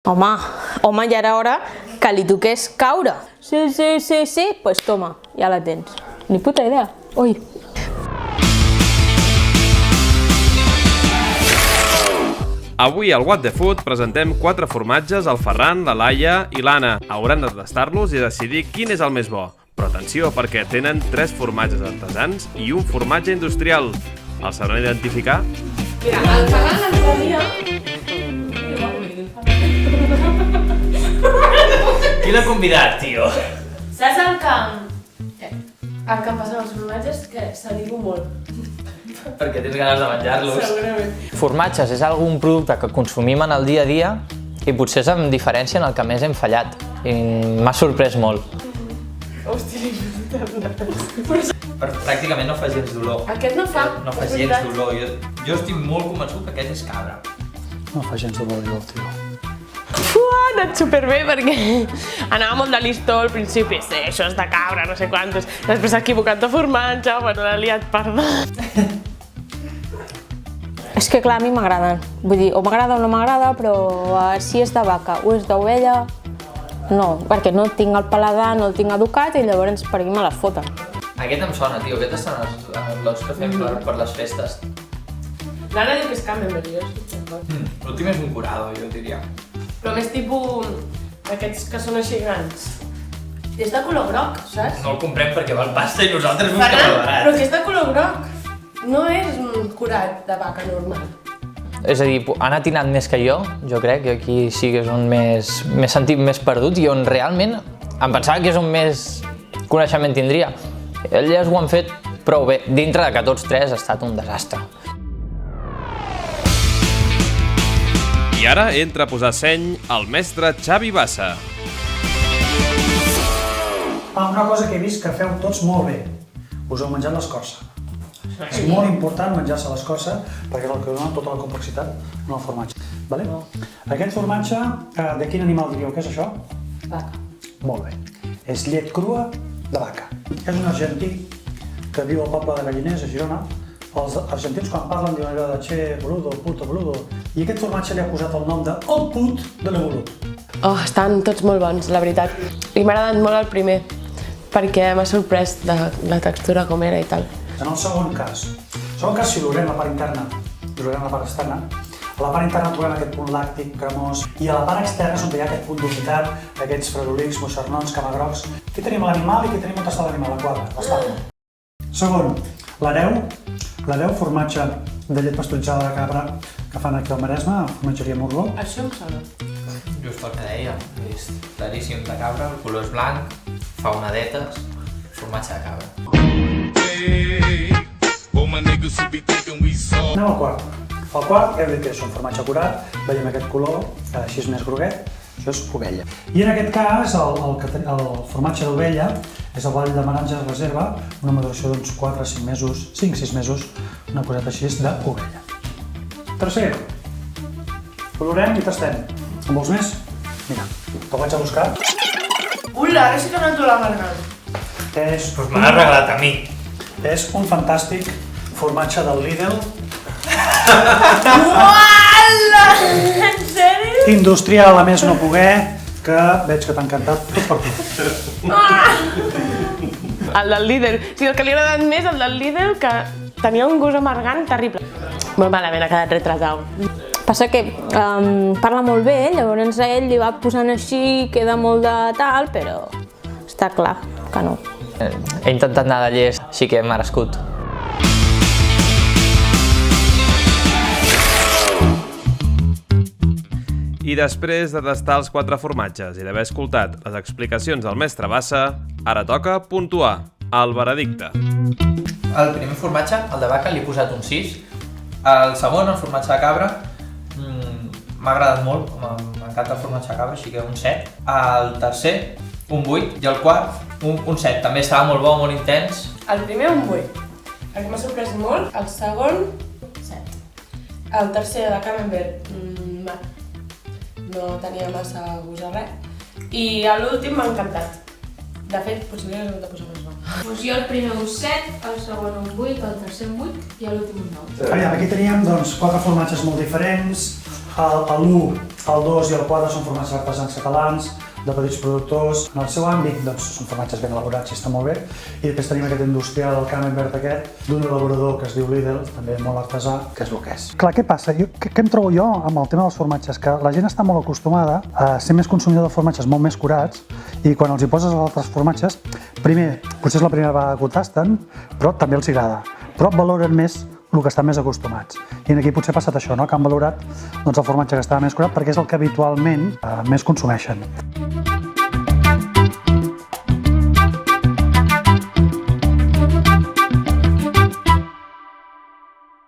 Home, ja era hora que li toqués caure. Sí, pues toma, ja la tens. Ni puta idea. Ui. Avui al What the Food presentem 4 formatges, el Ferran, la Laia i l'Anna. Hauran de tastar-los i decidir quin és el més bo. Però atenció, perquè tenen 3 formatges artesans i un formatge industrial. Els sabran identificar? Mira, el Ferran ens sabia... Qui l'ha convidat, tio? Saps el que em passa amb els formatges? Que salivo molt. Perquè tens ganes de menjar-los. Segurament. Formatges és algun producte que consumim en el dia a dia i potser és amb diferència en el que més hem fallat. I m'ha sorprès molt. Hòstia, res. Pràcticament no fa gens dolor. Aquest no fa. No fa gens dolor. Jo estic molt convençut que aquest és cabra. No fa gens dolor, jo, tio. Ha anat superbé perquè anava molt de listó al principi. Sí, això és de cabra, no sé quantos. Després s'ha equivocat de formatge, bueno, l'ha liat parda. És que clar, a mi m'agraden. Vull dir, o m'agrada o no m'agrada, però si és de vaca o és d'ovella, no, perquè no tinc el paladar, no el tinc educat i llavors per mi me les foten. Aquest em sona, tio. Aquests són els lots que fem per les festes. L'Anna diu que és camembert, jo estic d'acord. L'últim és un curado, jo diria. Però més tipus aquests que són així grans. És de color groc, saps? No el comprem perquè val pasta i nosaltres busquem el Ferran, barat. però que és de color groc. No és un curat de vaca normal. És a dir, han atinat més que jo crec, que aquí sí que és on m'he sentit més perdut i on realment em pensava que és on més coneixement tindria. Elles ho han fet prou bé, dintre de que tots 3 ha estat un desastre. I ara entra a posar seny el mestre Xavi Bassa. Una cosa que he vist que feu tots molt bé. Us heu menjat l'escorça. És molt important menjar-se l'escorça perquè és el que dona tota la complexitat en el formatge. Vale? Aquest formatge, de quin animal diríeu que és això? Vaca. Molt bé. És llet crua de vaca. És un argentí que viu al poble de Galliners, a Girona. Els argentins quan parlen diuen allò de che, boludo, puto, boludo. I aquest formatge li ha posat el nom de el put de l'evolut. Oh, estan tots molt bons, la veritat. I m'ha agradat molt el primer, perquè m'ha sorprès de la textura com era i tal. En el segon cas, si olorem la part interna i olorem la part externa, a la part interna trobem aquest punt làctic, cremós, i a la part externa és on hi ha aquest punt d'humitat, aquests fredolics, moixernons, camagrocs. Aquí tenim l'animal i aquí tenim on està l'animal, la quadra, l'estable. Segon, l'hereu, formatge de llet pasteuritzada de cabra que fan aquí al Maresme, a formatgeria Morgó. Això em sona. Just el que deia, és claríssim de cabra, el color és blanc, fa onadetes, formatge de cabra. Anem al quart. El quart, heu dit que és un formatge curat, veiem aquest color, així és més groguet, això és ovella. I en aquest cas, el formatge d'ovella és el Vall de Meranges Reserva, una maduració d'uns 4-5 mesos, 5-6 mesos, una coseta així d'ovella. Tercer, olorem i tastem. En vols més? Mira, te'l vaig a buscar. Ula, ara sí que noto la garganta. Doncs me l'ha regalat a mi. És un fantàstic formatge del Lidl. Uala! En sèrio? Industrial, a més no poder, que veig que t'ha encantat tot per tu. El del Lidl. O sigui, el que li ha agradat més, el del Lidl, que tenia un gust amargant terrible. Molt malament, ha quedat retratat. Passa que parla molt bé, llavors ell li va posant així, queda molt de tal, però està clar que no. He intentat anar de llest, així que he merescut. I després de tastar els 4 formatges i d'haver escoltat les explicacions del mestre Bassa, ara toca puntuar el veredicte. El primer formatge, el de vaca, li he posat un 6. El segon, el formatge de cabra, m'ha agradat molt, m'encanta el formatge de cabra, així que un 7. El tercer, un 8, i el quart, un 7. També estava molt bo, molt intens. El primer un 8, perquè m'ha sorprès molt. El segon, 7. El tercer, de camembert, no tenia massa gust a res. I l'últim m'ha encantat. De fet, potser li he de posar més bo. Doncs jo el primer un 7, el segon un 8, el tercer un 8 i l'últim un 9. Aviam, aquí teníem doncs, 4 formatges molt diferents. L'1 El 2 i el 4 són formatges artesans catalans, de petits productors. En el seu àmbit són formatges ben elaborats i està molt bé. I després tenim aquest industrial, el camembert aquest, d'un elaborador que es diu Lidl, també molt artesà, que és el que és. Clar, què passa? Què em trobo jo amb el tema dels formatges? Que la gent està molt acostumada a ser més consumidor de formatges molt més curats i quan els hi poses els altres formatges, primer, potser és la primera vegada que ho tasten, però també els agrada. Però valoren més el que estan més acostumats. I aquí potser ha passat això, no? Que han valorat el formatge que estava més curat perquè és el que habitualment més consumeixen.